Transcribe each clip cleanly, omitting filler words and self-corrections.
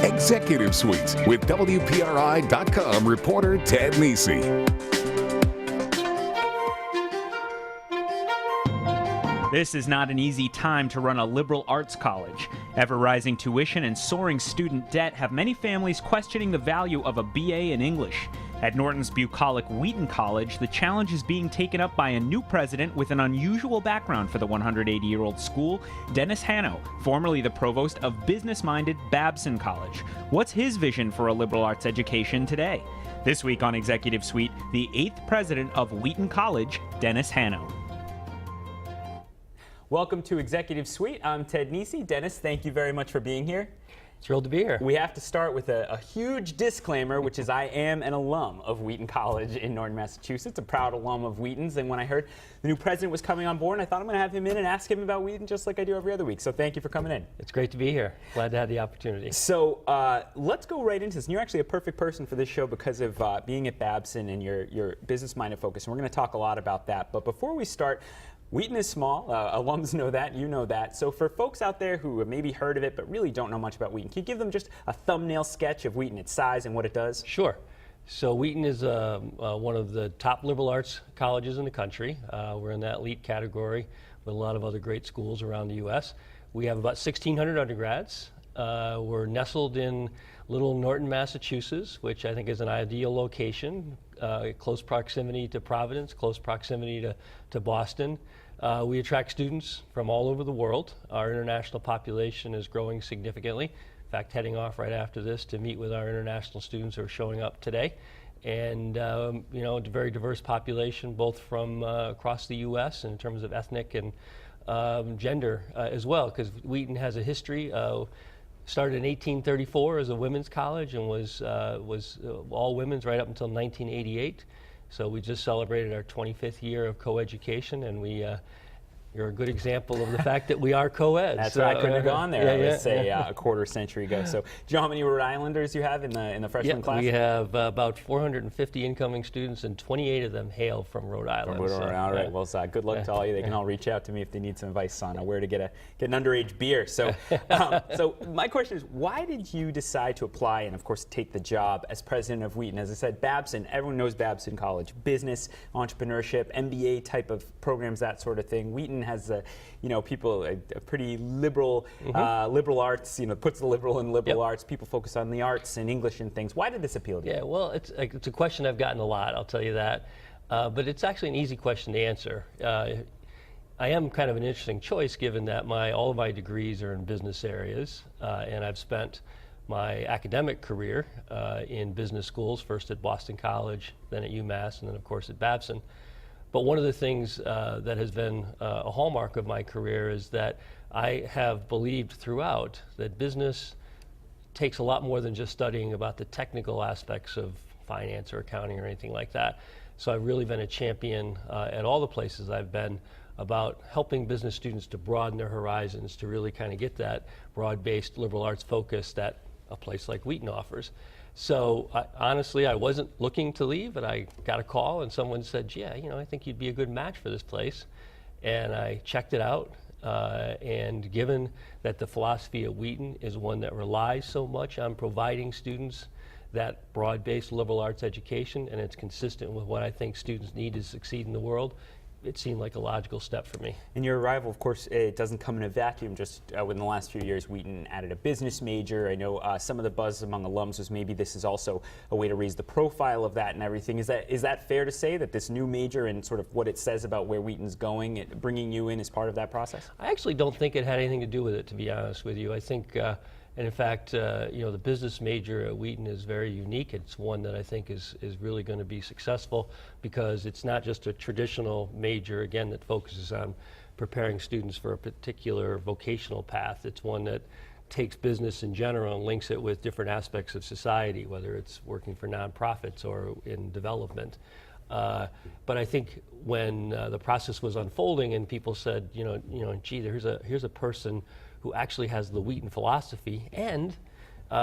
Executive Suite with WPRI.com reporter Ted Nesi. This is not an easy time to run a liberal arts college. Ever-rising tuition and soaring student debt have many families questioning the value of a BA in English. At Norton's bucolic Wheaton College, the challenge is being taken up by a new president with an unusual background for the 180-year-old school, Dennis Hanno, formerly the provost of business-minded Babson College. What's his vision for a liberal arts education today? This week on Executive Suite, the 8th president of Wheaton College, Dennis Hanno. Welcome to Executive Suite. I'm Ted Nesi. Dennis, thank you very much for being here. Thrilled to be here. We have to start with a huge disclaimer, which is I am an alum of Wheaton College in Norton, Massachusetts, a proud alum of Wheaton's. And when I heard the new president was coming on board, I thought I'm going to have him in and ask him about Wheaton just like I do every other week. So thank you for coming in. It's great to be here. Glad to have the opportunity. So let's go right into this. And you're actually a perfect person for this show because of being at Babson and your business-minded focus. And we're going to talk a lot about that. But before we start, Wheaton is small. Alums know that. You know that. So for folks out there who have maybe heard of it but really don't know much about Wheaton, can you give them just a thumbnail sketch of Wheaton, its size and what it does? Sure. So Wheaton is one of the top liberal arts colleges in the country. We're in that elite category with a lot of other great schools around the U.S. We have about 1,600 undergrads. We're nestled in little Norton, Massachusetts, which I think is an ideal location. Close proximity to Providence, close proximity to Boston. We attract students from all over the world. Our international population is growing significantly. In fact, heading off right after this to meet with our international students who are showing up today. And, a very diverse population, both from across the U.S. in terms of ethnic and gender as well, because Wheaton has a history. Started in 1834 as a women's college and was all women's right up until 1988. So we just celebrated our 25th year of co-education, and you're a good example of the fact that we are co-ed. That's so, right. I couldn't have gone there. I would say yeah. A quarter century ago. So, do you know how many Rhode Islanders you have in the freshman class? We have about 450 incoming students, and 28 of them hail from Rhode Island. From Rhode Island. All right. Well, good luck to all you. They can all reach out to me if they need some advice on where to get an underage beer. So, so my question is, why did you decide to apply and, of course, take the job as president of Wheaton? As I said, Babson. Everyone knows Babson College. Business, entrepreneurship, MBA type of programs, that sort of thing. Wheaton has a pretty liberal, liberal arts, puts the liberal in liberal arts. People focus on the arts and English and things. Why did this appeal to you? Yeah, well, it's a question I've gotten a lot, I'll tell you that. But it's actually an easy question to answer. I am kind of an interesting choice given that all of my degrees are in business areas, and I've spent my academic career in business schools, first at Boston College, then at UMass, and then of course at Babson. But one of the things that has been a hallmark of my career is that I have believed throughout that business takes a lot more than just studying about the technical aspects of finance or accounting or anything like that. So I've really been a champion at all the places I've been about helping business students to broaden their horizons, to really kind of get that broad-based liberal arts focus that a place like Wheaton offers. So honestly, I wasn't looking to leave, but I got a call and someone said, yeah, I think you'd be a good match for this place. And I checked it out. And given that the philosophy at Wheaton is one that relies so much on providing students that broad-based liberal arts education, and it's consistent with what I think students need to succeed in the world, it seemed like a logical step for me. And your arrival, of course, it doesn't come in a vacuum. Just within the last few years, Wheaton added a business major. I know some of the buzz among alums was maybe this is also a way to raise the profile of that and everything. Is that fair to say that this new major and sort of what it says about where Wheaton's going, bringing you in as part of that process? I actually don't think it had anything to do with it, to be honest with you. I think, and in fact, the business major at Wheaton is very unique. It's one that I think is really going to be successful because it's not just a traditional major, again, that focuses on preparing students for a particular vocational path. It's one that takes business in general and links it with different aspects of society, whether it's working for nonprofits or in development. But I think when the process was unfolding and people said, gee, here's a person who actually has the Wheaton philosophy and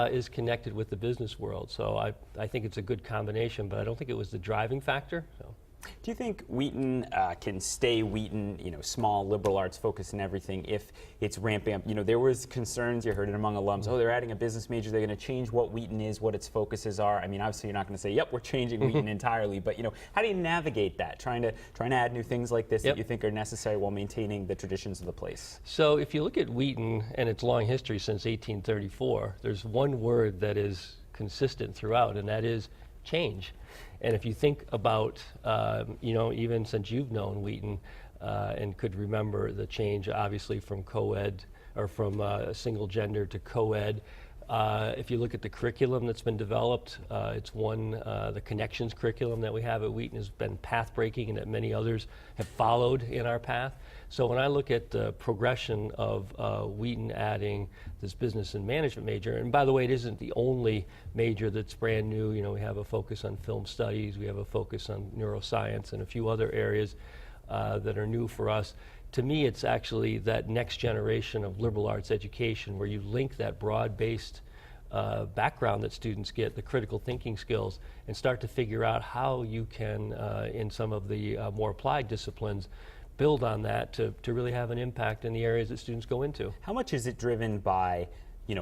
is connected with the business world. So I think it's a good combination, but I don't think it was the driving factor. So. Do you think Wheaton can stay Wheaton, small liberal arts focus and everything, if it's ramping up? There was concerns, you heard it among alums, they're adding a business major, they're going to change what Wheaton is, what its focuses are. I mean, obviously you're not going to say, yep, we're changing Wheaton entirely, but how do you navigate that, trying to add new things like this that you think are necessary while maintaining the traditions of the place? So if you look at Wheaton and its long history since 1834, there's one word that is consistent throughout, and that is change. And if you think about, even since you've known Wheaton and could remember the change, obviously from co-ed or from single gender to co-ed, if you look at the curriculum that's been developed, it's the connections curriculum that we have at Wheaton has been path-breaking, and that many others have followed in our path. So when I look at the progression of Wheaton adding this business and management major, and by the way, it isn't the only major that's brand new. We have a focus on film studies, we have a focus on neuroscience, and a few other areas that are new for us. To me, it's actually that next generation of liberal arts education where you link that broad-based background that students get, the critical thinking skills, and start to figure out how you can, in some of the more applied disciplines, build on that to really have an impact in the areas that students go into. How much is it driven by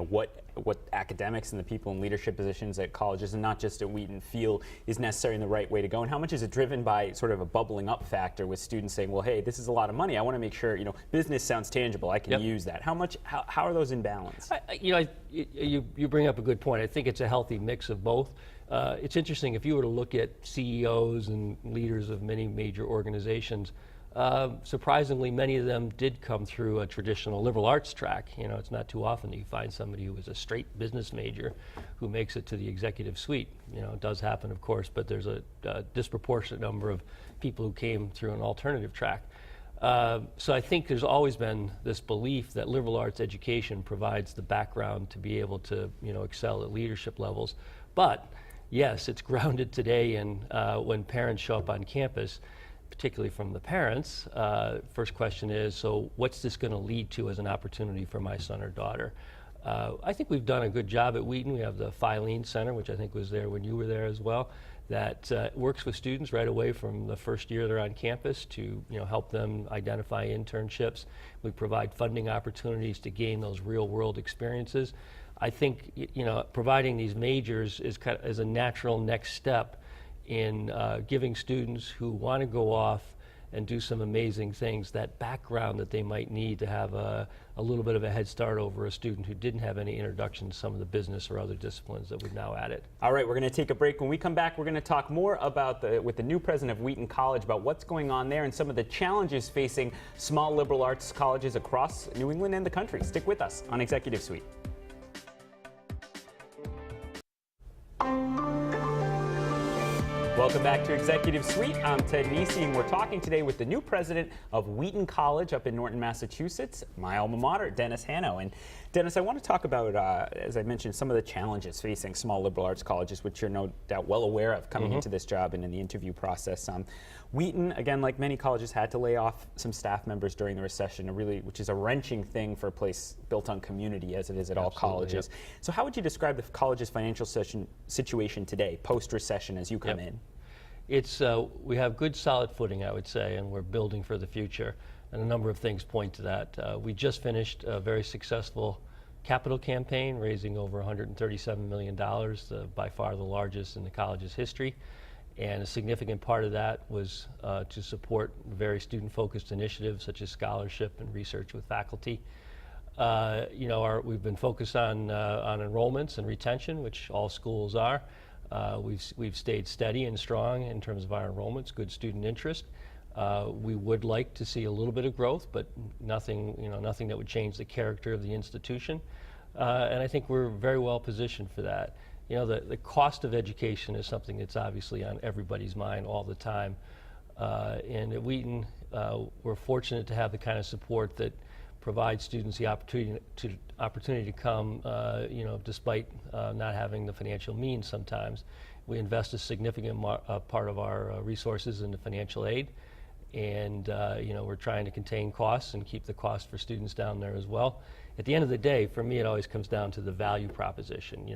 what academics and the people in leadership positions at colleges, and not just at Wheaton, feel is necessary and the right way to go? And how much is it driven by sort of a bubbling up factor with students saying, well, hey, this is a lot of money, I want to make sure, business sounds tangible, I can use that. How are those in balance? You bring up a good point. I think it's a healthy mix of both. It's interesting, if you were to look at CEOs and leaders of many major organizations, surprisingly, many of them did come through a traditional liberal arts track. It's not too often that you find somebody who was a straight business major who makes it to the executive suite. It does happen, of course, but there's a disproportionate number of people who came through an alternative track. So I think there's always been this belief that liberal arts education provides the background to be able to, excel at leadership levels. But yes, it's grounded today in when parents show up on campus, particularly from the parents, first question is, so what's this going to lead to as an opportunity for my son or daughter? I think we've done a good job at Wheaton. We have the Filene Center, which I think was there when you were there as well, that works with students right away from the first year they're on campus to help them identify internships. We provide funding opportunities to gain those real-world experiences. I think providing these majors is a natural next step in giving students who want to go off and do some amazing things that background that they might need to have a little bit of a head start over a student who didn't have any introduction to some of the business or other disciplines that we've now added. All right, we're going to take a break. When we come back, we're going to talk more about with the new president of Wheaton College about what's going on there and some of the challenges facing small liberal arts colleges across New England and the country. Stick with us on Executive Suite. Welcome back to Executive Suite. I'm Ted Nesi, and we're talking today with the new president of Wheaton College up in Norton, Massachusetts, my alma mater, Dennis Hanno. And Dennis, I want to talk about, as I mentioned, some of the challenges facing small liberal arts colleges, which you're no doubt well aware of coming into this job and in the interview process. Wheaton, again, like many colleges, had to lay off some staff members during the recession, which is a wrenching thing for a place built on community, as it is at all colleges. Yep. So how would you describe the college's financial situation today, post-recession, as you come in? It's we have good solid footing, I would say, and we're building for the future, and a number of things point to that. We just finished a very successful capital campaign, raising over $137 million, by far the largest in the college's history, and a significant part of that was to support very student-focused initiatives such as scholarship and research with faculty. We've been focused on enrollments and retention, which all schools are. We've stayed steady and strong in terms of our enrollments, good student interest. We would like to see a little bit of growth, but nothing that would change the character of the institution. And I think we're very well positioned for that. The cost of education is something that's obviously on everybody's mind all the time. And at Wheaton, we're fortunate to have the kind of support that provides students the opportunity to come, despite not having the financial means sometimes. We invest a significant part of our resources into financial aid, and we're trying to contain costs and keep the cost for students down there as well. At the end of the day, for me, it always comes down to the value proposition.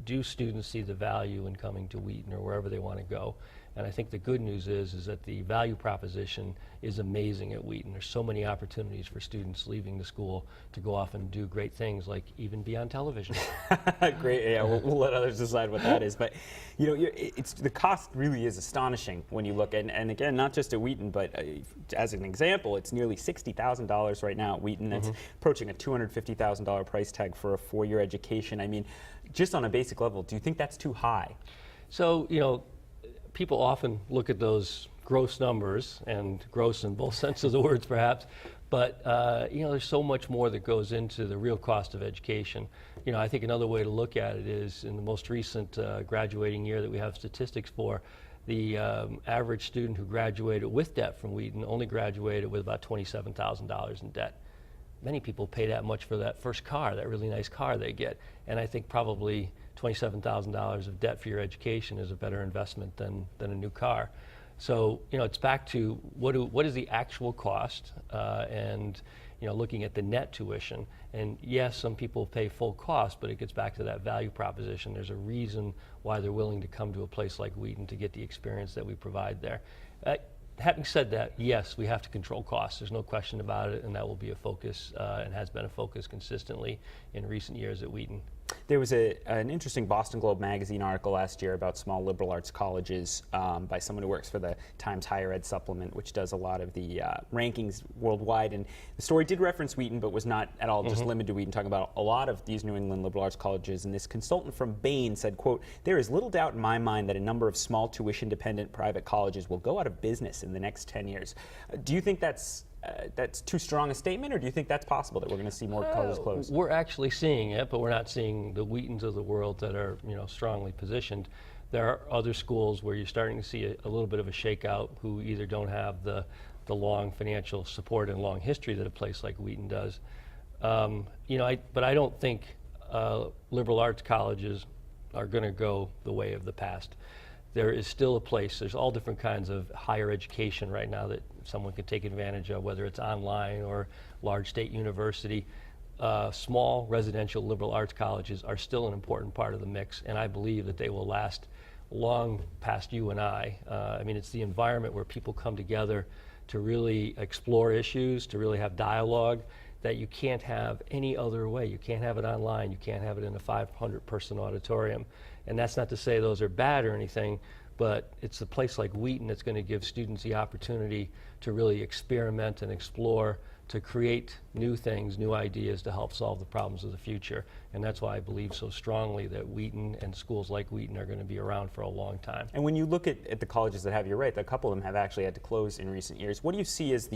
Do students see the value in coming to Wheaton or wherever they want to go? And I think the good news is that the value proposition is amazing at Wheaton. There's so many opportunities for students leaving the school to go off and do great things, like even be on television. Great. Yeah, we'll let others decide what that is. But it's the cost really is astonishing when you look. And again, not just at Wheaton, but as an example, it's nearly $60,000 right now at Wheaton. That's approaching a $250,000 price tag for a 4-year education. I mean, just on a basic level, do you think that's too high? So, people often look at those gross numbers, and gross in both senses of the words perhaps, but there's so much more that goes into the real cost of education. I think another way to look at it is in the most recent graduating year that we have statistics for, the average student who graduated with debt from Wheaton only graduated with about $27,000 in debt. Many people pay that much for that first car, that really nice car they get, and I think probably $27,000 of debt for your education is a better investment than a new car. So, it's back to what is the actual cost, and looking at the net tuition. And yes, some people pay full cost, but it gets back to that value proposition. There's a reason why they're willing to come to a place like Wheaton to get the experience that we provide there. Having said that, yes, we have to control costs. There's no question about it, and that will be a focus and has been a focus consistently in recent years at Wheaton. There was an interesting Boston Globe magazine article last year about small liberal arts colleges by someone who works for the Times Higher Ed supplement, which does a lot of the rankings worldwide. And the story did reference Wheaton, but was not at all just limited to Wheaton, talking about a lot of these New England liberal arts colleges. And this consultant from Bain said, quote, "There is little doubt in my mind that a number of small tuition-dependent private colleges will go out of business in the next 10 years. Do you think that's too strong a statement, or do you think that's possible that we're going to see more colleges close? We're actually seeing it, but we're not seeing the Wheatons of the world that are strongly positioned. There are other schools where you're starting to see a little bit of a shakeout, who either don't have the long financial support and long history that a place like Wheaton does. But I don't think liberal arts colleges are going to go the way of the past. There is still a place. There's all different kinds of higher education right now that someone can take advantage of, whether it's online or large state university. Small residential liberal arts colleges are still an important part of the mix, and I believe that they will last long past you and I. It's the environment where people come together to really explore issues, to really have dialogue that you can't have any other way. You can't have it online. You can't have it in a 500-person auditorium. And that's not to say those are bad or anything, but it's a place like Wheaton that's going to give students the opportunity to really experiment and explore, to create new things, new ideas to help solve the problems of the future. And that's why I believe so strongly that Wheaton and schools like Wheaton are going to be around for a long time. And when you look at the colleges that have, you're right, a couple of them have actually had to close in recent years. What do you see as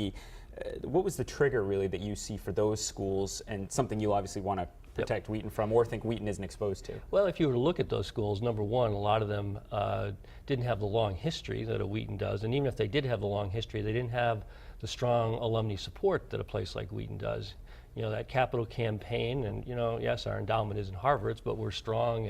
what was the trigger really that you see for those schools, and something you obviously want to protect Wheaton from, or think Wheaton isn't exposed to? Well, if you were to look at those schools, number one, a lot of them didn't have the long history that a Wheaton does, and even if they did have the long history, they didn't have the strong alumni support that a place like Wheaton does. That capital campaign, and yes, our endowment isn't Harvard's, but we're strong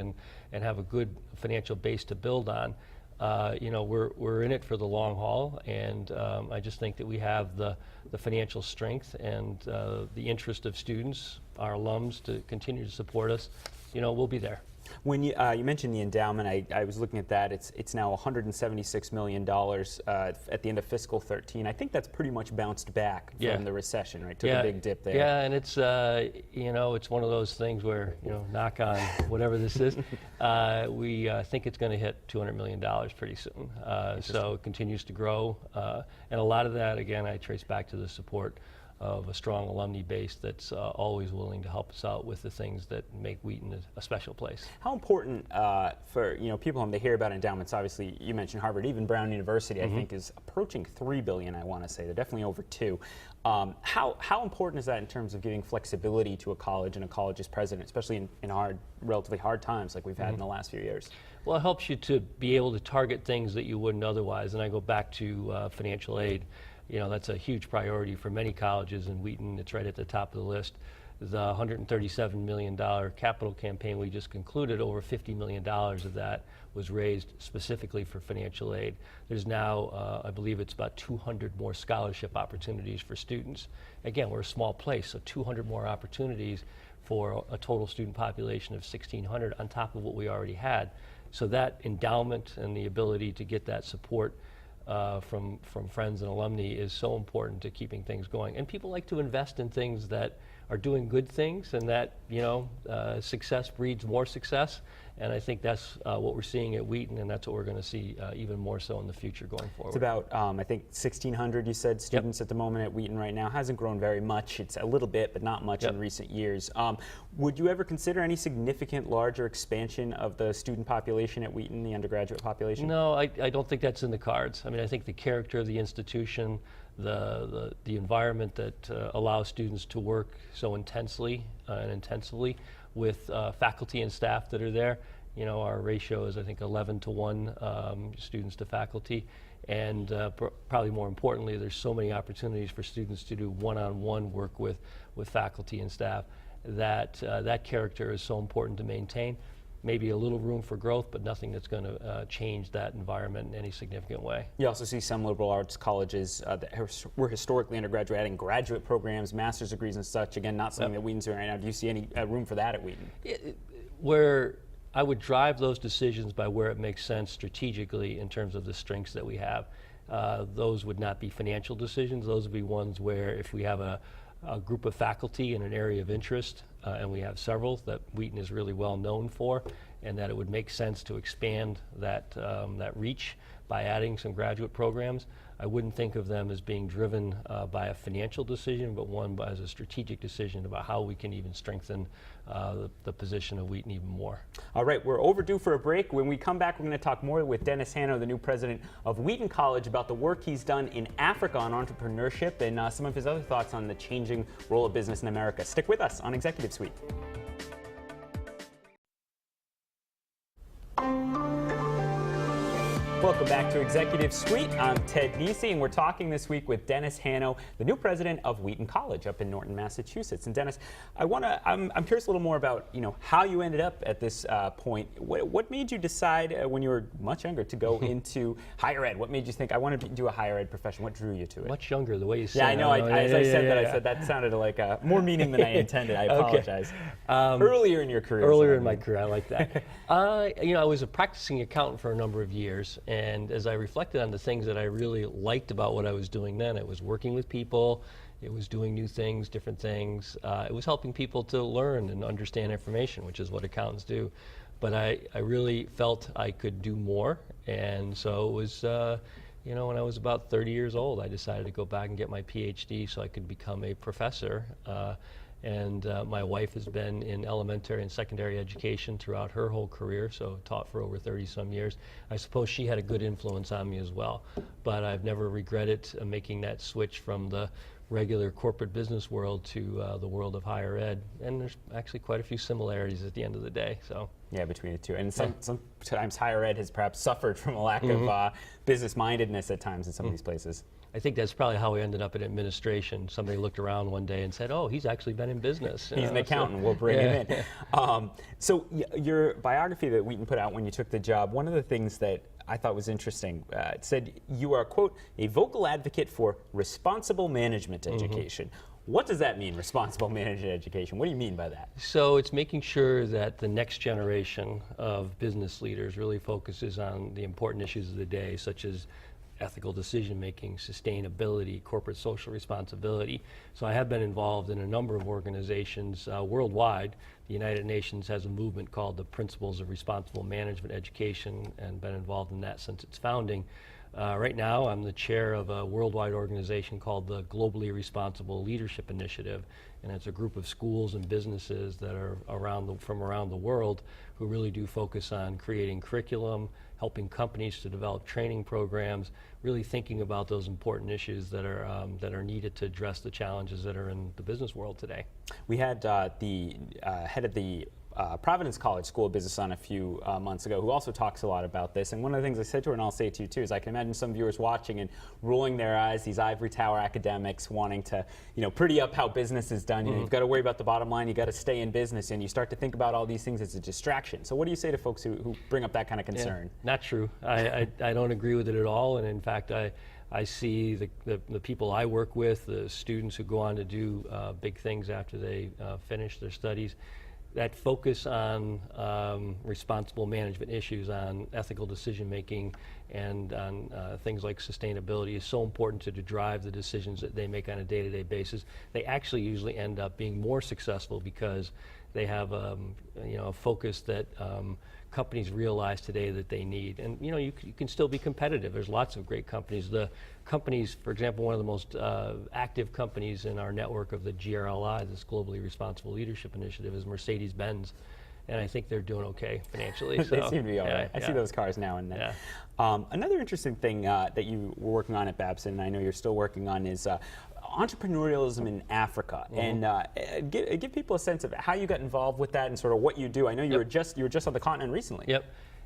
and have a good financial base to build on. We're in it for the long haul, and I just think that we have the financial strength and the interest of students, our alums, to continue to support us. We'll be there. When you mentioned the endowment, I was looking at that. It's now $176 million at the end of fiscal 13. I think that's pretty much bounced back from the recession, right? Took a big dip there. Yeah, and it's it's one of those things where knock on whatever this is, we think it's going to hit $200 million pretty soon. So it continues to grow, and a lot of that, again, I trace back to the support of a strong alumni base that's always willing to help us out with the things that make Wheaton a special place. How important for people when they hear about endowments? Obviously, you mentioned Harvard, even Brown University, I think, is approaching $3 billion. I want to say they're definitely over $2 billion. How important is that in terms of giving flexibility to a college and a college's president, especially in relatively hard times like we've had in the last few years? Well, it helps you to be able to target things that you wouldn't otherwise, and I go back to financial aid. That's a huge priority for many colleges, and Wheaton, it's right at the top of the list. The $137 million capital campaign we just concluded, over $50 million of that was raised specifically for financial aid. There's now, I believe it's about 200 more scholarship opportunities for students. Again, we're a small place, so 200 more opportunities for a total student population of 1,600 on top of what we already had. So that endowment and the ability to get that support from friends and alumni is so important to keeping things going. And people like to invest in things that are doing good things, and that, success breeds more success. And I think that's what we're seeing at Wheaton, and that's what we're going to see even more so in the future going forward. It's about, I think, 1,600, you said, students at the moment at Wheaton right now. Hasn't grown very much. It's a little bit, but not much in recent years. Would you ever consider any significant, larger expansion of the student population at Wheaton, the undergraduate population? No, I don't think that's in the cards. I mean, I think the character of the institution, the environment that allows students to work so intensely and intensively with faculty and staff that are there. Our ratio is, I think, 11 to 1 students to faculty. And probably more importantly, there's so many opportunities for students to do one-on-one work with faculty and staff that that character is so important to maintain. Maybe a little room for growth, but nothing that's going to change that environment in any significant way. You also see some liberal arts colleges that were historically undergraduate adding graduate programs, master's degrees and such. Again, not something that Wheaton's doing right now. Do you see any room for that at Wheaton? Where I would drive those decisions by where it makes sense strategically in terms of the strengths that we have. Those would not be financial decisions. Those would be ones where if we have a group of faculty in an area of interest, and we have several that Wheaton is really well known for, and that it would make sense to expand that reach by adding some graduate programs. I wouldn't think of them as being driven by a financial decision, but one as a strategic decision about how we can even strengthen the position of Wheaton even more. All right, we're overdue for a break. When we come back, we're going to talk more with Dennis Hanno, the new president of Wheaton College, about the work he's done in Africa on entrepreneurship and some of his other thoughts on the changing role of business in America. Stick with us on Executive Suite. Welcome back to Executive Suite. I'm Ted Nesi, and we're talking this week with Dennis Hanno, the new president of Wheaton College up in Norton, Massachusetts. And Dennis, I'm curious a little more about how you ended up at this point. What made you decide when you were much younger to go into higher ed? What made you think I want to do a higher ed profession? What drew you to it? Much younger, the way you said. Yeah, I know. As I said that sounded like more meaning than I intended. I apologize. Earlier in your career. Earlier in my career, I like that. I was a practicing accountant for a number of years. And as I reflected on the things that I really liked about what I was doing then, it was working with people, it was doing new things, different things. It was helping people to learn and understand information, which is what accountants do. But I really felt I could do more. And so it was, when I was about 30 years old, I decided to go back and get my PhD so I could become a professor. And my wife has been in elementary and secondary education throughout her whole career, so taught for over 30-some years. I suppose she had a good influence on me as well. But I've never regretted making that switch from the regular corporate business world to the world of higher ed. And there's actually quite a few similarities at the end of the day. So. Yeah, between the two. And sometimes higher ed has perhaps suffered from a lack of business-mindedness at times in some of these places. I think that's probably how we ended up in administration. Somebody looked around one day and said, "Oh, he's actually been in business." He's an accountant. We'll bring him in. So your biography that Wheaton put out when you took the job, one of the things that I thought was interesting, it said you are, quote, a vocal advocate for responsible management education. What does that mean, responsible management education? What do you mean by that? So it's making sure that the next generation of business leaders really focuses on the important issues of the day, such as ethical decision-making, sustainability, corporate social responsibility. So I have been involved in a number of organizations worldwide. The United Nations has a movement called the Principles of Responsible Management Education, and been involved in that since its founding. Right now, I'm the chair of a worldwide organization called the Globally Responsible Leadership Initiative, and it's a group of schools and businesses that are from around the world who really do focus on creating curriculum, helping companies to develop training programs, really thinking about those important issues that are needed to address the challenges that are in the business world today. We had the head of the Providence College School of Business on a few months ago, who also talks a lot about this. And one of the things I said to her, and I'll say it to you too, is I can imagine some viewers watching and rolling their eyes, these ivory tower academics wanting to, pretty up how business is done. You've got to worry about the bottom line, you got to stay in business, and you start to think about all these things as a distraction. So what do you say to folks who bring up that kind of concern? Yeah, not true. I don't agree with it at all. And in fact, I see the people I work with, the students who go on to do big things after they finish their studies, that focus on responsible management issues, on ethical decision making, and on things like sustainability is so important to drive the decisions that they make on a day-to-day basis. They actually usually end up being more successful because they have a focus that companies realize today that they need. And you can still be competitive. There's lots of great companies. The companies, for example, one of the most active companies in our network of the GRLI, this Globally Responsible Leadership Initiative, is Mercedes-Benz. And I think they're doing okay financially. They seem to be all right. I see those cars now and then. Yeah. Another interesting thing that you were working on at Babson, and I know you're still working on, is entrepreneurialism in Africa. And give people a sense of how you got involved with that and sort of what you do. I know you were just on the continent recently. Yep.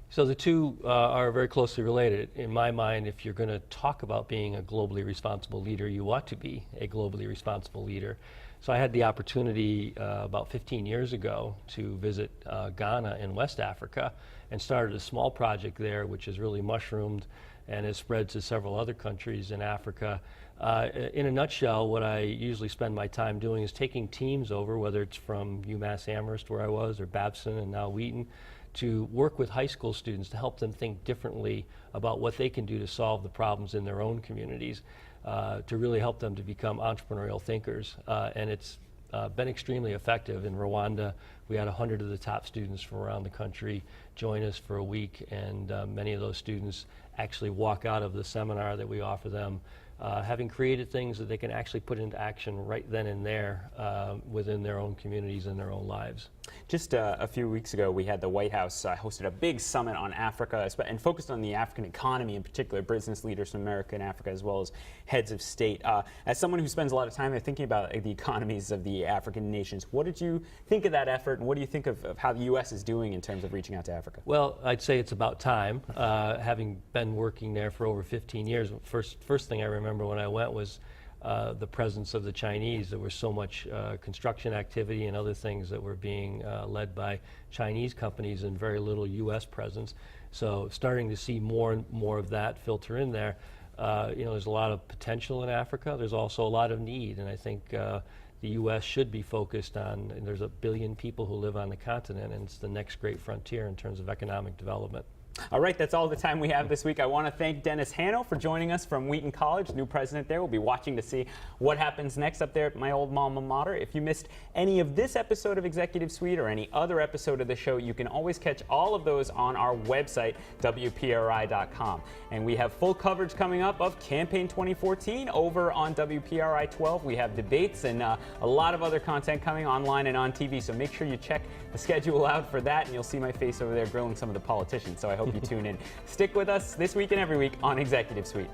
So the two are very closely related. In my mind, if you're going to talk about being a globally responsible leader, you ought to be a globally responsible leader. So I had the opportunity about 15 years ago to visit Ghana in West Africa and started a small project there, which has really mushroomed and has spread to several other countries in Africa. In a nutshell, what I usually spend my time doing is taking teams over, whether it's from UMass Amherst, where I was, or Babson and now Wheaton, to work with high school students to help them think differently about what they can do to solve the problems in their own communities, to really help them to become entrepreneurial thinkers. And it's been extremely effective. In Rwanda, we had 100 of the top students from around the country join us for a week, and many of those students actually walk out of the seminar that we offer them having created things that they can actually put into action right then and there within their own communities and their own lives. Just a few weeks ago, we had the White House hosted a big summit on Africa and focused on the African economy, in particular business leaders from America and Africa, as well as heads of state. As someone who spends a lot of time thinking about the economies of the African nations, what did you think of that effort, and what do you think of how the U.S. is doing in terms of reaching out to Africa? Well, I'd say it's about time. Having been working there for over 15 years, first thing I remember when I went was the presence of the Chinese. There was so much construction activity and other things that were being led by Chinese companies and very little U.S. presence. So starting to see more and more of that filter in there. There's a lot of potential in Africa. There's also a lot of need, and I think the U.S. should be focused on, and there's 1 billion people who live on the continent, and it's the next great frontier in terms of economic development. All right, that's all the time we have this week. I want to thank Dennis Hanno for joining us from Wheaton College, new president there. We'll be watching to see what happens next up there at my old alma mater. If you missed any of this episode of Executive Suite or any other episode of the show, you can always catch all of those on our website, WPRI.com. And we have full coverage coming up of Campaign 2014 over on WPRI 12. We have debates and a lot of other content coming online and on TV, so make sure you check the schedule out for that, and you'll see my face over there grilling some of the politicians. So I hope you tune in. Stick with us this week and every week on Executive Suite.